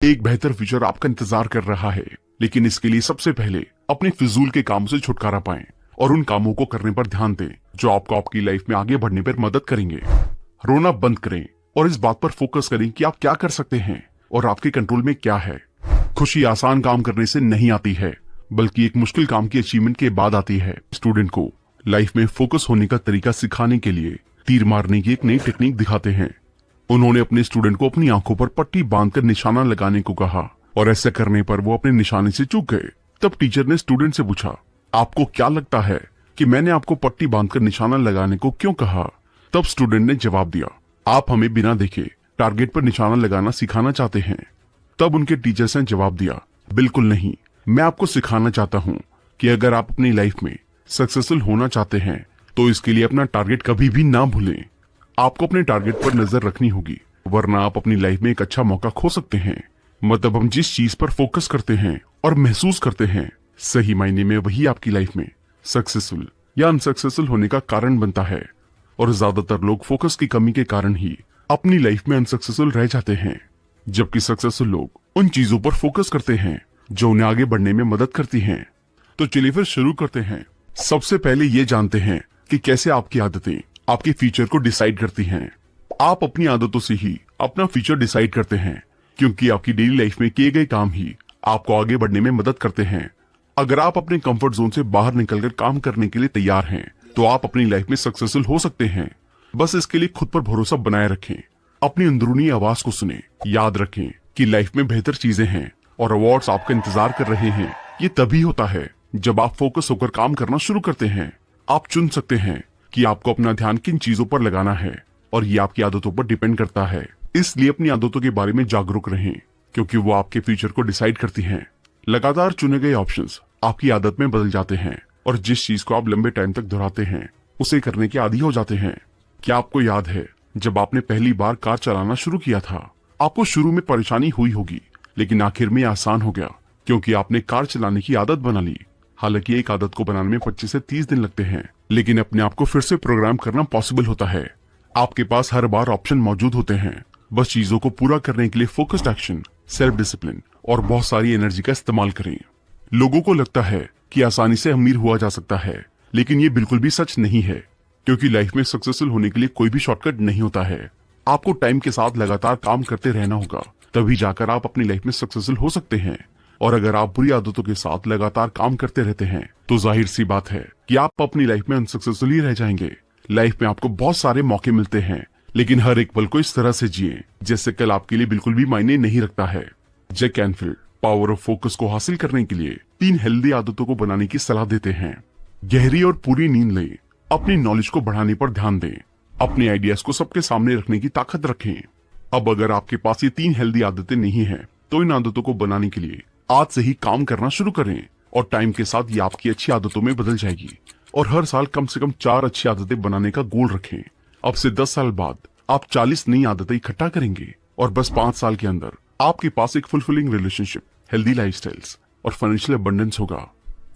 एक बेहतर फ्यूचर आपका इंतजार कर रहा है, लेकिन इसके लिए सबसे पहले अपने फिजूल के कामों से छुटकारा पाएं और उन कामों को करने पर ध्यान दें जो आपको आपकी लाइफ में आगे बढ़ने पर मदद करेंगे। रोना बंद करें और इस बात पर फोकस करें कि आप क्या कर सकते हैं और आपके कंट्रोल में क्या है। खुशी आसान काम करने से नहीं आती है, बल्कि एक मुश्किल काम की अचीवमेंट के बाद आती है। स्टूडेंट को लाइफ में फोकस होने का तरीका सिखाने के लिए तीर मारने की एक नई टेक्निक दिखाते हैं। उन्होंने अपने स्टूडेंट को अपनी आंखों पर पट्टी बांधकर निशाना लगाने को कहा और ऐसा करने पर वो अपने निशाने से चूक गए। तब टीचर ने स्टूडेंट से पूछा, आपको क्या लगता है कि मैंने आपको पट्टी बांधकर निशाना लगाने को क्यों कहा? तब स्टूडेंट ने जवाब दिया, आप हमें बिना देखे टारगेट पर निशाना लगाना सिखाना चाहते हैं। तब उनके टीचर्स ने जवाब दिया, बिल्कुल नहीं, मैं आपको सिखाना चाहता हूँ कि अगर आप अपनी लाइफ में सक्सेसफुल होना चाहते हैं तो इसके लिए अपना टारगेट कभी भी ना भूलें। आपको अपने टारगेट पर नजर रखनी होगी, वरना आप अपनी लाइफ में एक अच्छा मौका खो सकते हैं। मतलब हम जिस चीज पर फोकस करते हैं और महसूस करते हैं, सही मायने में वही आपकी लाइफ में सक्सेसफुल या अनसक्सेसफुल होने का कारण बनता है। और ज्यादातर लोग फोकस की कमी के कारण ही अपनी लाइफ में अनसक्सेसफुल रह जाते हैं, जबकि सक्सेसफुल लोग उन चीजों पर फोकस करते हैं जो उन्हें आगे बढ़ने में मदद करती हैं। तो चलिए फिर शुरू करते हैं। सबसे पहले ये जानते हैं कि कैसे आपकी आदतें आपके फ्यूचर को डिसाइड करती हैं। आप अपनी आदतों से ही अपना फ्यूचर डिसाइड करते हैं, क्योंकि आपकी डेली लाइफ में किए गए काम ही आपको आगे बढ़ने में मदद करते हैं। अगर आप अपने कंफर्ट जोन से बाहर निकलकर काम करने के लिए तैयार हैं, तो आप अपनी लाइफ में सक्सेसफुल हो सकते हैं। बस इसके लिए खुद पर भरोसा बनाए रखें, अपनी अंदरूनी आवाज को सुने। याद रखें कि लाइफ में बेहतर चीजें हैं और अवार्ड्स आपका इंतजार कर रहे हैं। ये तभी होता है जब आप फोकस होकर काम करना शुरू करते हैं। आप चुन सकते हैं कि आपको अपना ध्यान किन चीजों पर लगाना है, और ये आपकी आदतों पर डिपेंड करता है। इसलिए अपनी आदतों के बारे में जागरूक रहें, क्योंकि वो आपके फ्यूचर को डिसाइड करती हैं। लगातार चुने गए ऑप्शंस आपकी आदत में बदल जाते हैं, और जिस चीज को आप लंबे टाइम तक दोहराते हैं उसे करने के आदी हो जाते हैं। क्या आपको याद है जब आपने पहली बार कार चलाना शुरू किया था? आपको शुरू में परेशानी हुई होगी, लेकिन आखिर में आसान हो गया, क्योंकि आपने कार चलाने की आदत बना ली। हालांकि एक आदत को बनाने में 25 से 30 दिन लगते हैं, लेकिन अपने आप को फिर से प्रोग्राम करना पॉसिबल होता है। आपके पास हर बार ऑप्शन मौजूद होते हैं। बस चीजों को पूरा करने के लिए फोकस्ड एक्शन, सेल्फ डिसिप्लिन और बहुत सारी एनर्जी का इस्तेमाल करें। लोगों को लगता है कि आसानी से अमीर हुआ जा सकता है, लेकिन ये बिल्कुल भी सच नहीं है, क्योंकि लाइफ में सक्सेसफुल होने के लिए कोई भी शॉर्टकट नहीं होता है। आपको टाइम के साथ लगातार काम करते रहना होगा, तभी जाकर आप अपनी लाइफ में सक्सेसफुल हो सकते हैं। और अगर आप बुरी आदतों के साथ लगातार काम करते रहते हैं, तो जाहिर सी बात है कि आप अपनी लाइफ में अनसक्सेसफुल ही रह जाएंगे। लाइफ में आपको बहुत सारे मौके मिलते हैं, लेकिन हर एक पल को इस तरह से जिए जैसे कल आपके लिए बिल्कुल भी मायने नहीं रखता है। जैक कैनफिल्ड पावर ऑफ फोकस को हासिल करने के लिए 3 हेल्दी आदतों को बनाने की सलाह देते हैं। गहरी और पूरी नींद लें, अपनी नॉलेज को बढ़ाने पर ध्यान दें, अपने आइडियाज को सबके सामने रखने की ताकत रखें। अब अगर आपके पास ये 3 हेल्दी आदतें नहीं है, तो इन आदतों को बनाने के लिए आज से ही काम करना शुरू करें, और टाइम के साथ ये आपकी अच्छी आदतों में बदल जाएगी। और हर साल कम से कम 4 अच्छी आदतें बनाने का गोल रखें। अब से 10 साल बाद आप 40 नई आदतें इकट्ठा करेंगे, और बस 5 साल के अंदर आपके पास एक फुलफिलिंग रिलेशनशिप, हेल्दी लाइफस्टाइल्स और फाइनेंशियल अबंडेंस होगा।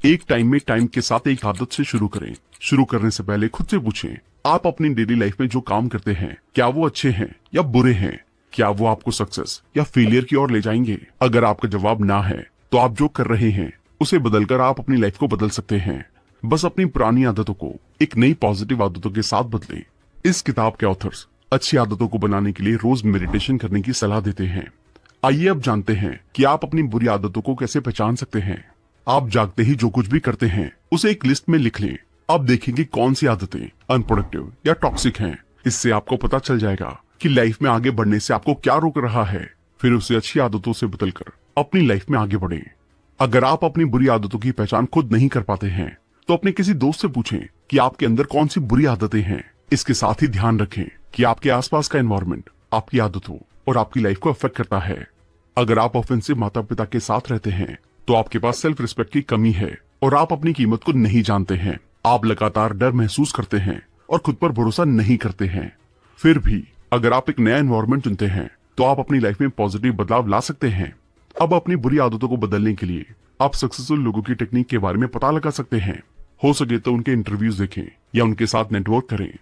एक टाइम में टाइम के साथ एक आदत से शुरू करें। शुरू करने से पहले खुद से पूछें, आप अपनी डेली लाइफ में जो काम करते हैं, क्या वो अच्छे हैं या बुरे हैं? क्या वो आपको सक्सेस या फेलियर की ओर ले जाएंगे? अगर आपका जवाब ना है, तो आप जो कर रहे हैं उसे बदलकर आप अपनी लाइफ को बदल सकते हैं। बस अपनी पुरानी आदतों को एक नई पॉजिटिव आदतों के साथ बदलें। इस किताब के ऑथर्स अच्छी आदतों को बनाने के लिए रोज मेडिटेशन करने की सलाह देते हैं। आइए अब जानते हैं कि आप अपनी बुरी आदतों को कैसे पहचान सकते हैं। आप जागते ही जो कुछ भी करते हैं उसे एक लिस्ट में लिख लें। अब देखेंगे कौन सी आदतें अनप्रोडक्टिव या टॉक्सिक हैं। इससे आपको पता चल जाएगा कि लाइफ में आगे बढ़ने से आपको क्या रोक रहा है। फिर उसे अच्छी आदतों से बदलकर अपनी लाइफ में आगे बढ़ें। अगर आप अपनी बुरी आदतों की पहचान खुद नहीं कर पाते हैं, तो अपने किसी दोस्त से पूछें कि आपके अंदर कौन सी बुरी आदतें हैं। इसके साथ ही ध्यान रखें कि आपके आसपास का एनवायरनमेंट आपकी आदतों और आपकी लाइफ को अफेक्ट करता है। अगर आप ऑफेंसिव माता पिता के साथ रहते हैं, तो आपके पास सेल्फ रिस्पेक्ट की कमी है और आप अपनी कीमत को नहीं जानते हैं। आप लगातार डर महसूस करते हैं और खुद पर भरोसा नहीं करते हैं। फिर भी अगर आप एक नया एनवायरनमेंट चुनते हैं, तो आप अपनी लाइफ में पॉजिटिव बदलाव ला सकते हैं। अब अपनी बुरी आदतों को बदलने के लिए आप सक्सेसफुल लोगों की टेक्निक के बारे में पता लगा सकते हैं। हो सके तो उनके इंटरव्यूज देखें या उनके साथ नेटवर्क करें।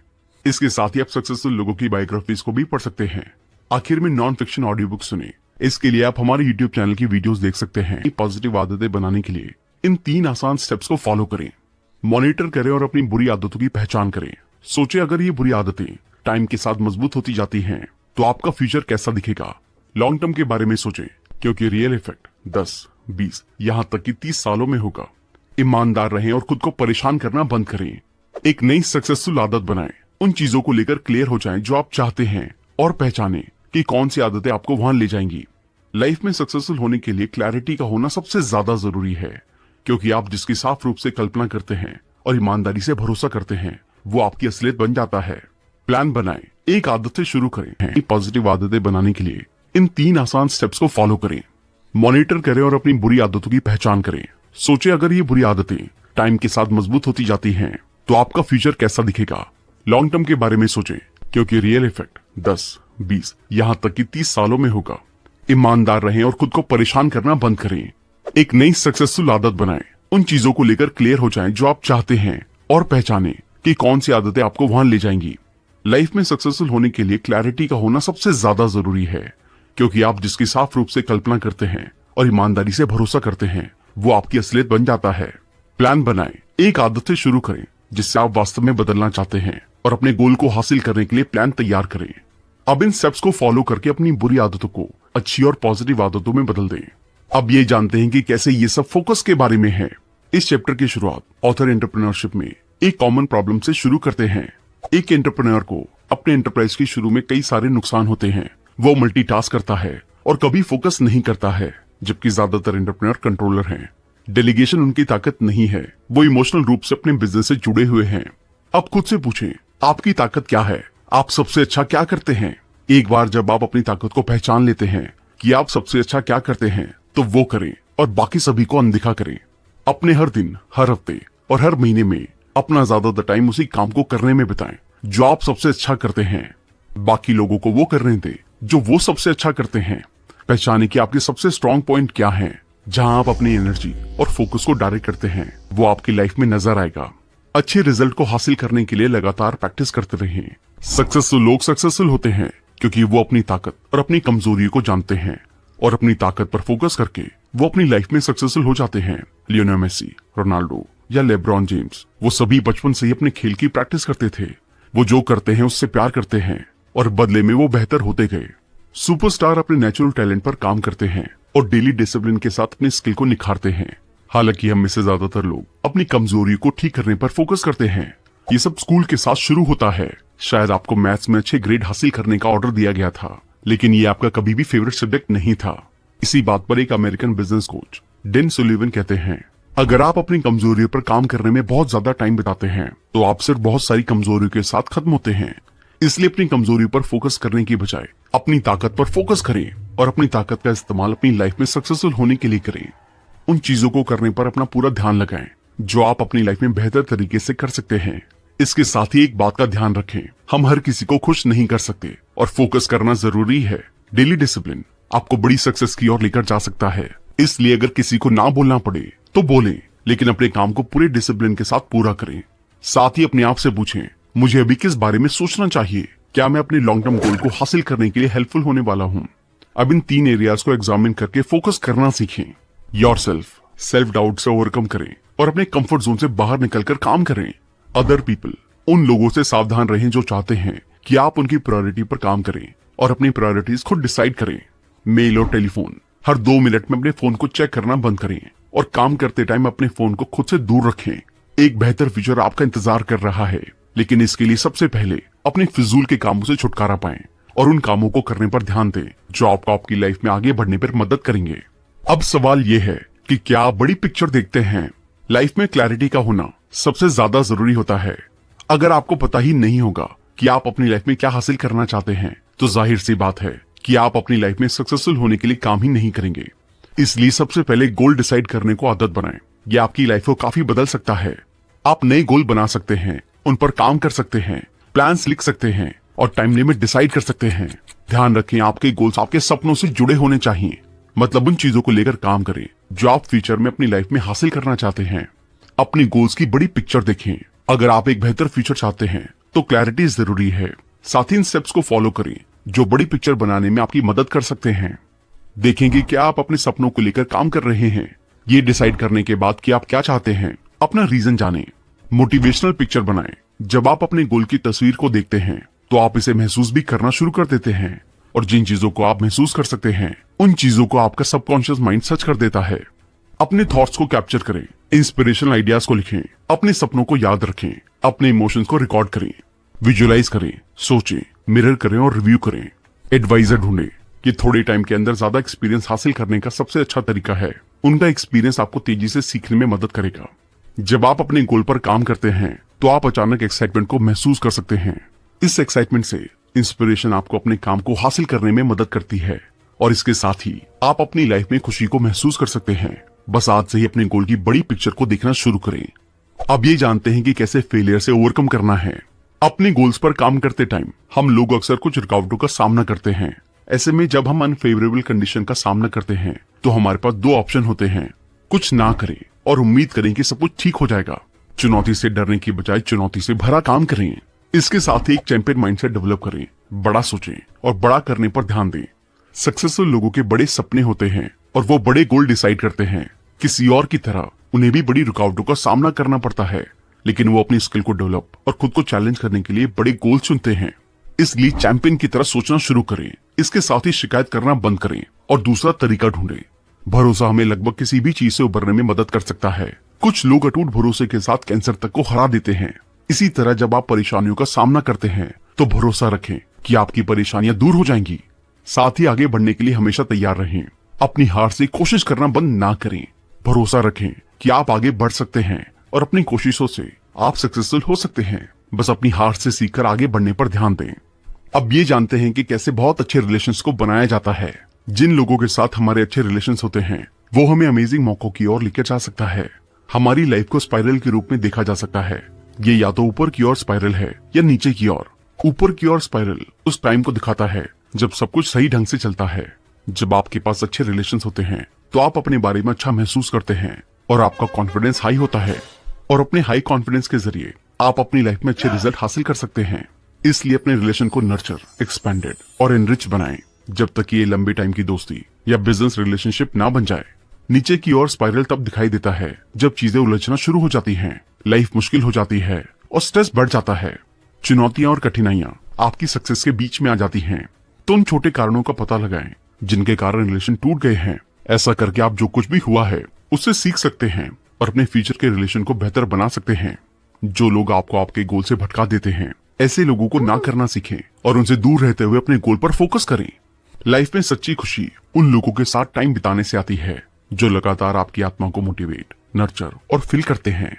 इसके साथ ही आप सक्सेसफुल लोगों की बायोग्राफीज को भी पढ़ सकते हैं। आखिर में नॉन फिक्शन ऑडियो बुक सुने। इसके लिए आप हमारे YouTube चैनल की वीडियोस देख सकते हैं। पॉजिटिव आदतें बनाने के लिए इन 3 आसान स्टेप्स को फॉलो करें। मॉनिटर करें और अपनी बुरी आदतों की पहचान करें। सोचें अगर ये बुरी आदतें टाइम के साथ मजबूत होती जाती हैं तो आपका फ्यूचर कैसा दिखेगा। लॉन्ग टर्म के बारे में सोचें क्योंकि रियल इफेक्ट 10, 20 यहाँ तक कि 30 सालों में होगा। ईमानदार रहें और खुद को परेशान करना बंद करें। एक नई सक्सेसफुल आदत बनाएं। उन चीजों को लेकर क्लियर हो जाएं जो आप चाहते हैं और पहचानें कि कौन सी आदतें आपको वहां ले जाएंगी। लाइफ में सक्सेसफुल होने के लिए क्लैरिटी का होना सबसे ज्यादा जरूरी है, क्योंकि आप जिसकी साफ रूप से कल्पना करते हैं और ईमानदारी से भरोसा करते हैं वो आपकी असलियत बन जाता है। प्लान बनाएं, एक आदत से शुरू करें। पॉजिटिव आदतें बनाने के लिए इन 3 आसान स्टेप्स को फॉलो करें। मॉनिटर करें और अपनी बुरी आदतों की पहचान करें। सोचें अगर ये बुरी आदतें टाइम के साथ मजबूत होती जाती हैं तो आपका फ्यूचर कैसा दिखेगा। लॉन्ग टर्म के बारे में सोचें क्योंकि रियल इफेक्ट 10, 20 यहाँ तक कि 30 सालों में होगा। ईमानदार रहें और खुद को परेशान करना बंद करें। एक नई सक्सेसफुल आदत बनाएं। उन चीजों को लेकर क्लियर हो जाएं जो आप चाहते हैं और पहचानें कि कौन सी आदतें आपको वहां ले जाएंगी। लाइफ में सक्सेसफुल होने के लिए क्लैरिटी का होना सबसे ज्यादा जरूरी है, क्योंकि आप जिसकी साफ रूप से कल्पना करते हैं और ईमानदारी से भरोसा करते हैं वो आपकी असलियत बन जाता है। प्लान बनाएं, एक आदत से शुरू करें जिससे आप वास्तव में बदलना चाहते हैं और अपने गोल को हासिल करने के लिए प्लान तैयार करें। अब इन स्टेप्स को फॉलो करके अपनी बुरी आदतों को अच्छी और पॉजिटिव आदतों में बदल दें। अब ये जानते हैं कि कैसे ये सब फोकस के बारे में है। इस चैप्टर की शुरुआत ऑथर एंटरप्रेन्योरशिप में एक कॉमन प्रॉब्लम से शुरू करते हैं। एक एंटरप्रेन्योर को अपने एंटरप्राइज की शुरू में कई सारे नुकसान होते हैं। वो मल्टीटास्क करता है और कभी फोकस नहीं करता है, जबकि ज्यादातर एंटरप्रेन्योर कंट्रोलर हैं। डेलीगेशन उनकी ताकत नहीं है। वो इमोशनल रूप से अपने बिजनेस से जुड़े हुए हैं। अब खुद से पूछें, आपकी ताकत क्या है? आप सबसे अच्छा क्या करते हैं? एक बार जब आप अपनी ताकत को पहचान लेते हैं कि आप सबसे अच्छा क्या करते हैं तो वो करें और बाकी सभी को अनदेखा करें। अपने हर दिन, हर हफ्ते और हर महीने में अपना ज्यादातर टाइम उसी काम को करने में बिताएं जो आप सबसे अच्छा करते हैं। बाकी लोगों को वो करने दें जो वो सबसे अच्छा करते हैं। पहचाने कि आपके सबसे स्ट्रॉन्ग पॉइंट क्या हैं, जहां आप अपनी एनर्जी और फोकस को डायरेक्ट करते हैं वो आपकी लाइफ में नजर आएगा। अच्छे रिजल्ट को हासिल करने के लिए लगातार प्रैक्टिस करते रहें। सक्सेसफुल लोग सक्सेसफुल होते हैं क्योंकि वो अपनी ताकत और अपनी कमजोरियों को जानते हैं और अपनी ताकत पर फोकस करके वो अपनी लाइफ में सक्सेसफुल हो जाते हैं। लियोनेल मेसी, रोनाल्डो या लेब्रॉन जेम्स, वो सभी बचपन से ही अपने खेल की प्रैक्टिस करते थे। वो जो करते हैं उससे प्यार करते हैं और बदले में वो बेहतर होते गए। सुपरस्टार अपने नेचुरल टैलेंट पर काम करते हैं और डेली डिसिप्लिन के साथ अपने स्किल को निखारते हैं। हालांकि हम में से ज्यादातर लोग अपनी कमजोरियों को ठीक करने पर फोकस करते हैं। ये सब स्कूल के साथ शुरू होता है। शायद आपको मैथ्स में अच्छे ग्रेड हासिल करने का ऑर्डर दिया गया था, लेकिन ये आपका कभी भी फेवरेट सब्जेक्ट नहीं था। इसी बात पर एक American business coach Dan Sullivan कहते हैं, अगर आप अपनी कमजोरियों पर काम करने में बहुत ज्यादा टाइम बिताते हैं तो आप सिर्फ बहुत सारी कमजोरियों के साथ खत्म होते हैं। इसलिए अपनी कमजोरियों पर फोकस करने की बजाय अपनी ताकत पर फोकस करें और अपनी ताकत का इस्तेमाल अपनी लाइफ में सक्सेसफुल होने के लिए करें। उन चीजों को करने पर अपना पूरा ध्यान लगाएं जो आप अपनी लाइफ में बेहतर तरीके से कर सकते हैं। इसके साथ ही एक बात का ध्यान रखें, हम हर किसी को खुश नहीं कर सकते और फोकस करना जरूरी है। डेली डिसिप्लिन आपको बड़ी सक्सेस की ओर लेकर जा सकता है। इसलिए अगर किसी को ना बोलना पड़े तो बोलें, लेकिन अपने काम को पूरे डिसिप्लिन के साथ पूरा करें। साथ ही अपने आप से पूछें, मुझे अभी किस बारे में सोचना चाहिए? क्या मैं अपने लॉन्ग टर्म गोल को हासिल करने के लिए हेल्पफुल होने वाला हूँ? अब इन 3 एरियाज को एग्जामिन करके फोकस करना सीखें। योरसेल्फ, सेल्फ डाउट से ओवरकम करें और अपने कंफर्ट जोन से बाहर निकलकर काम करें। अदर पीपल, उन लोगों से सावधान रहें जो चाहते हैं कि आप उनकी प्रायोरिटी पर काम करें और अपनी प्रायोरिटीज खुद डिसाइड करें। मेल और टेलीफोन, हर 2 मिनट में अपने फोन को चेक करना बंद करें और काम करते टाइम अपने फोन को खुद से दूर रखें। एक बेहतर फ्यूचर आपका इंतजार कर रहा है, लेकिन इसके लिए सबसे पहले अपने फिजूल के कामों से छुटकारा पाएं और उन कामों को करने पर ध्यान दें जो आपको आपकी लाइफ में आगे बढ़ने पर मदद करेंगे। अब सवाल ये है कि क्या आप बड़ी पिक्चर देखते हैं? लाइफ में क्लैरिटी का होना सबसे ज्यादा जरूरी होता है। अगर आपको पता ही नहीं होगा कि आप अपनी लाइफ में क्या हासिल करना चाहते हैं तो जाहिर सी बात है कि आप अपनी लाइफ में सक्सेसफुल होने के लिए काम ही नहीं करेंगे। इसलिए सबसे पहले गोल डिसाइड करने को आदत बनाएं। ये आपकी लाइफ को काफी बदल सकता है। आप नए गोल बना सकते हैं, उन पर काम कर सकते हैं, प्लान्स लिख सकते हैं और टाइम लिमिट डिसाइड कर सकते हैं। ध्यान रखें, आपके गोल्स आपके सपनों से जुड़े होने चाहिए। मतलब उन चीजों को लेकर काम करें जो आप फ्यूचर में अपनी लाइफ में हासिल करना चाहते हैं। अपनी गोल्स की बड़ी पिक्चर देखें। अगर आप एक बेहतर फ्यूचर चाहते हैं तो क्लैरिटी जरूरी है। साथ ही इन स्टेप्स को फॉलो करें जो बड़ी पिक्चर बनाने में आपकी मदद कर सकते हैं। देखेंगे क्या आप अपने सपनों को लेकर काम कर रहे हैं। ये डिसाइड करने के बाद कि आप क्या चाहते हैं, अपना रीजन जानें। मोटिवेशनल पिक्चर बनाएं। जब आप अपने गोल की तस्वीर को देखते हैं तो आप इसे महसूस भी करना शुरू कर देते हैं, और जिन चीजों को आप महसूस कर सकते हैं उन चीजों को आपका सबकॉन्शियस माइंड सर्च कर देता है। अपने थॉट्स को कैप्चर करें, इंस्पिरेशनल आइडियाज को लिखें, अपने सपनों को याद रखें, अपने इमोशंस को रिकॉर्ड करें, विजुअलाइज करें, सोचें, मिरर करें और रिव्यू करें। एडवाइजर ढूंढें। ये थोड़े टाइम के अंदर ज्यादा एक्सपीरियंस हासिल करने का सबसे अच्छा तरीका है। उनका एक्सपीरियंस आपको तेजी से सीखने में मदद करेगा। जब आप अपने गोल पर काम करते हैं तो आप अचानक एक्साइटमेंट को महसूस कर सकते हैं। इस एक्साइटमेंट से इंस्पिरेशन आपको अपने काम को हासिल करने में मदद करती है, और इसके साथ ही आप अपनी लाइफ में खुशी को महसूस कर सकते हैं। बस आज से ही अपने गोल की बड़ी पिक्चर को देखना शुरू करें। अब ये जानते हैं कि कैसे फेलियर से ओवरकम करना है। अपने गोल्स पर काम करते टाइम हम लोग अक्सर कुछ रुकावटों का सामना करते हैं। ऐसे में जब हम अनफेवरेबल कंडीशन का सामना करते हैं तो हमारे पास दो ऑप्शन होते हैं। कुछ ना करें और उम्मीद करें कि सब कुछ ठीक हो जाएगा। चुनौती से डरने की बजाय चुनौती से भरा काम करें। इसके साथ ही एक चैंपियन माइंडसेट डेवलप करें। बड़ा सोचें और बड़ा करने पर ध्यान दें। सक्सेसफुल लोगों के बड़े सपने होते हैं और वो बड़े गोल डिसाइड करते हैं। किसी और की तरह उन्हें भी बड़ी रुकावटों का सामना करना पड़ता है, लेकिन वो अपनी स्किल को डेवलप और खुद को चैलेंज करने के लिए बड़े गोल चुनते हैं। इसलिए चैंपियन की तरह सोचना शुरू करें। इसके साथ ही शिकायत करना बंद करें और दूसरा तरीका ढूंढें। भरोसा हमें लगभग किसी भी चीज से उबरने में मदद कर सकता है। कुछ लोग अटूट भरोसे के साथ कैंसर तक को हरा देते हैं। इसी तरह जब आप परेशानियों का सामना करते हैं तो भरोसा रखें कि आपकी परेशानियां दूर हो जाएंगी। साथ ही आगे बढ़ने के लिए हमेशा तैयार रहें। अपनी हार से कोशिश करना बंद ना करें। भरोसा रखें कि आप आगे बढ़ सकते हैं और अपनी कोशिशों से आप सक्सेसफुल हो सकते हैं। बस अपनी हार से सीखकर आगे बढ़ने पर ध्यान दें। अब ये जानते हैं कि कैसे बहुत अच्छे रिलेशंस को बनाया जाता है। जिन लोगों के साथ हमारे अच्छे रिलेशंस होते हैं वो हमें अमेजिंग मौकों की ओर लेकर जा सकता है। हमारी लाइफ को स्पाइरल के रूप में देखा जा सकता है। ये या तो ऊपर की ओर स्पाइरल है या नीचे की ओर। ऊपर की ओर स्पाइरल उस टाइम को दिखाता है जब सब कुछ सही ढंग से चलता है। जब आपके पास अच्छे रिलेशंस होते हैं तो आप अपने बारे में अच्छा महसूस करते हैं और आपका कॉन्फिडेंस हाई होता है, और अपने हाई कॉन्फिडेंस के जरिए आप अपनी लाइफ में अच्छे रिजल्ट हासिल कर सकते हैं। इसलिए अपने रिलेशन को नर्चर, एक्सपेंडेड और एनरिच बनाएं जब तक कि ये लंबे टाइम की दोस्ती या बिजनेस रिलेशनशिप ना बन जाए। नीचे की ओर स्पाइरल तब दिखाई देता है जब चीजें उलझना शुरू हो जाती हैं, लाइफ मुश्किल हो जाती है और स्ट्रेस बढ़ जाता है। चुनौतियां और कठिनाइयां आपकी सक्सेस के बीच में आ जाती हैं। तो उन छोटे कारणों का पता लगाएं जिनके कारण रिलेशन टूट गए हैं। ऐसा करके आप जो कुछ भी हुआ है उससे सीख सकते हैं और अपने फ्यूचर के रिलेशन को बेहतर बना सकते हैं। जो लोग आपको आपके गोल से भटका देते हैं, ऐसे लोगों को ना करना सीखें और उनसे दूर रहते हुए अपने गोल पर फोकस करें। लाइफ में सच्ची खुशी उन लोगों के साथ टाइम बिताने से आती है जो लगातार आपकी आत्मा को मोटिवेट, नर्चर और फिल करते हैं।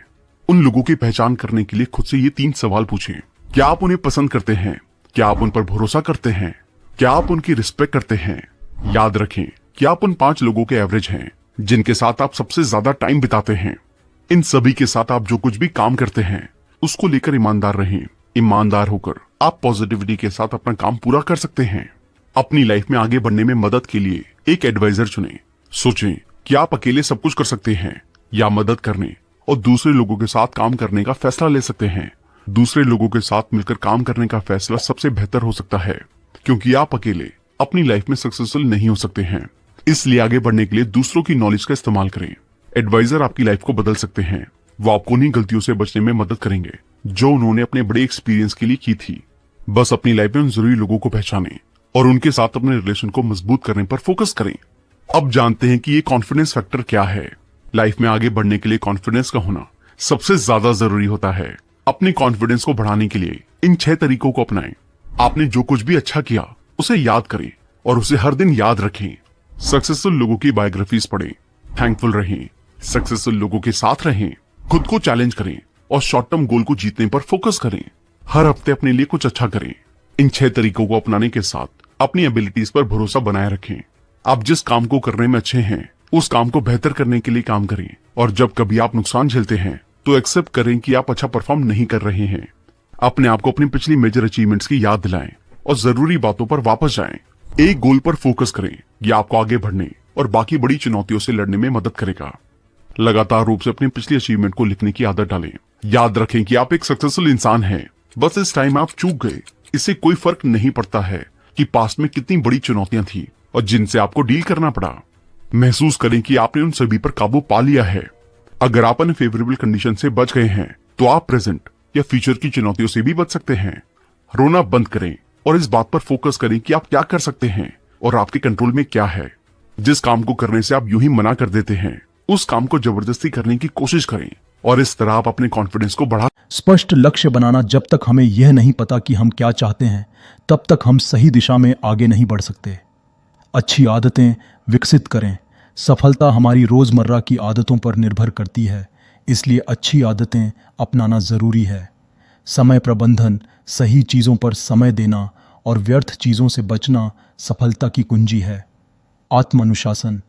उन लोगों की पहचान करने के लिए खुद से ये 3 सवाल पूछें। क्या आप उन्हें पसंद करते हैं? क्या आप उन पर भरोसा करते हैं? क्या आप उनकी रिस्पेक्ट करते हैं? याद रखें कि आप उन 5 लोगों के एवरेज हैं जिनके साथ आप सबसे ज्यादा टाइम बिताते हैं। इन सभी के साथ आप जो कुछ भी काम करते हैं उसको लेकर ईमानदार रहें। ईमानदार होकर आप पॉजिटिविटी के साथ अपना काम पूरा कर सकते हैं। अपनी लाइफ में आगे बढ़ने में मदद के लिए एक एडवाइजर चुनें। सोचें कि आप अकेले सब कुछ कर सकते हैं या मदद करने और दूसरे लोगों के साथ काम करने का फैसला ले सकते हैं। दूसरे लोगों के साथ मिलकर काम करने का फैसला सबसे बेहतर हो सकता है, क्योंकि आप अकेले अपनी लाइफ में सक्सेसफुल नहीं हो सकते हैं। इसलिए आगे बढ़ने के लिए दूसरों की नॉलेज का इस्तेमाल करें। एडवाइजर आपकी लाइफ को बदल सकते हैं। वो आपको उन्हीं गलतियों से बचने में मदद करेंगे जो उन्होंने अपने बड़े एक्सपीरियंस के लिए की थी। बस अपनी लाइफ में उन जरूरी लोगों को पहचानें और उनके साथ अपने रिलेशन को मजबूत करने पर फोकस करें। अब जानते हैं कि ये कॉन्फिडेंस फैक्टर क्या है। लाइफ में आगे बढ़ने के लिए कॉन्फिडेंस का होना सबसे ज्यादा जरूरी होता है। अपने कॉन्फिडेंस को बढ़ाने के लिए इन 6 तरीकों को अपनाएं। आपने जो कुछ भी अच्छा किया उसे याद करें और उसे हर दिन याद रखें। सक्सेसफुल लोगों की बायोग्राफीज पढ़ें। थैंकफुल रहें। सक्सेसफुल लोगों के साथ रहें। खुद को चैलेंज करें और शॉर्ट टर्म गोल को जीतने पर फोकस करें। हर हफ्ते अपने लिए कुछ अच्छा करें। इन 6 तरीकों को अपनाने के साथ अपनी एबिलिटीज पर भरोसा बनाए रखें। आप जिस काम को करने में अच्छे हैं उस काम को बेहतर करने के लिए काम करें, और जब कभी आप नुकसान झेलते हैं तो एक्सेप्ट करें कि आप अच्छा परफॉर्म नहीं कर रहे हैं। अपने आप को अपनी पिछली मेजर अचीवमेंट्स की याद दिलाएं और जरूरी बातों पर वापस जाएं। एक गोल पर फोकस करें। यह आपको आगे बढ़ने और बाकी बड़ी चुनौतियों से लड़ने में मदद करेगा। लगातार रूप से अपनी पिछली अचीवमेंट को लिखने की आदत डालें। याद रखें कि आप एक सक्सेसफुल इंसान हैं। बस इस टाइम आप चूक गए, इससे कोई फर्क नहीं पड़ता है कि पास्ट में कितनी बड़ी चुनौतियां थी। और जिनसे आपको डील करना पड़ा। महसूस करें कि आपने उन सभी पर काबू पा लिया है। अगर आप अनफेवरेबल कंडीशन से बच गए हैं तो आप प्रेजेंट या फ्यूचर की चुनौतियों से भी बच सकते हैं। रोना बंद करें और इस बात पर फोकस करें कि आप क्या कर सकते हैं और आपके कंट्रोल में क्या है। जिस काम को करने से आप यूं ही मना कर देते हैं, उस काम को जबरदस्ती करने की कोशिश करें और इस तरह आप अपने कॉन्फिडेंस को बढ़ा। स्पष्ट लक्ष्य बनाना। जब तक हमें यह नहीं पता कि हम क्या चाहते हैं, तब तक हम सही दिशा में आगे नहीं बढ़ सकते। अच्छी आदतें विकसित करें। सफलता हमारी रोज़मर्रा की आदतों पर निर्भर करती है, इसलिए अच्छी आदतें अपनाना ज़रूरी है। समय प्रबंधन, सही चीज़ों पर समय देना और व्यर्थ चीज़ों से बचना सफलता की कुंजी है। आत्म अनुशासन,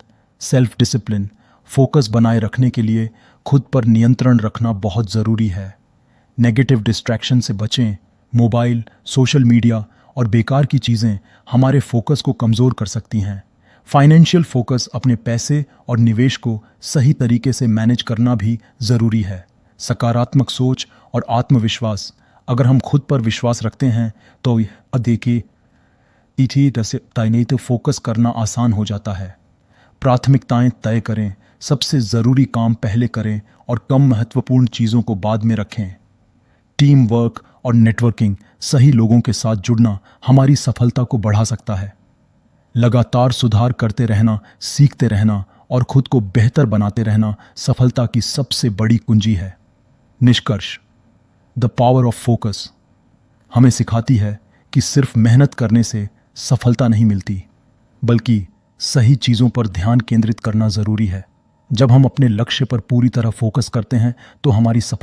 सेल्फ डिसिप्लिन, फोकस बनाए रखने के लिए खुद पर नियंत्रण रखना बहुत ज़रूरी है। नेगेटिव डिस्ट्रैक्शन से बचें। मोबाइल, सोशल मीडिया और बेकार की चीज़ें हमारे फोकस को कमज़ोर कर सकती हैं। फाइनेंशियल फोकस, अपने पैसे और निवेश को सही तरीके से मैनेज करना भी ज़रूरी है। सकारात्मक सोच और आत्मविश्वास, अगर हम खुद पर विश्वास रखते हैं तो देखिए नहीं तो फोकस करना आसान हो जाता है। प्राथमिकताएं तय करें। सबसे ज़रूरी काम पहले करें और कम महत्वपूर्ण चीज़ों को बाद में रखें। टीम वर्क और नेटवर्किंग, सही लोगों के साथ जुड़ना हमारी सफलता को बढ़ा सकता है। लगातार सुधार करते रहना, सीखते रहना और खुद को बेहतर बनाते रहना सफलता की सबसे बड़ी कुंजी है। निष्कर्ष, द पावर ऑफ फोकस हमें सिखाती है कि सिर्फ मेहनत करने से सफलता नहीं मिलती, बल्कि सही चीज़ों पर ध्यान केंद्रित करना ज़रूरी है। जब हम अपने लक्ष्य पर पूरी तरह फोकस करते हैं तो हमारी सफलता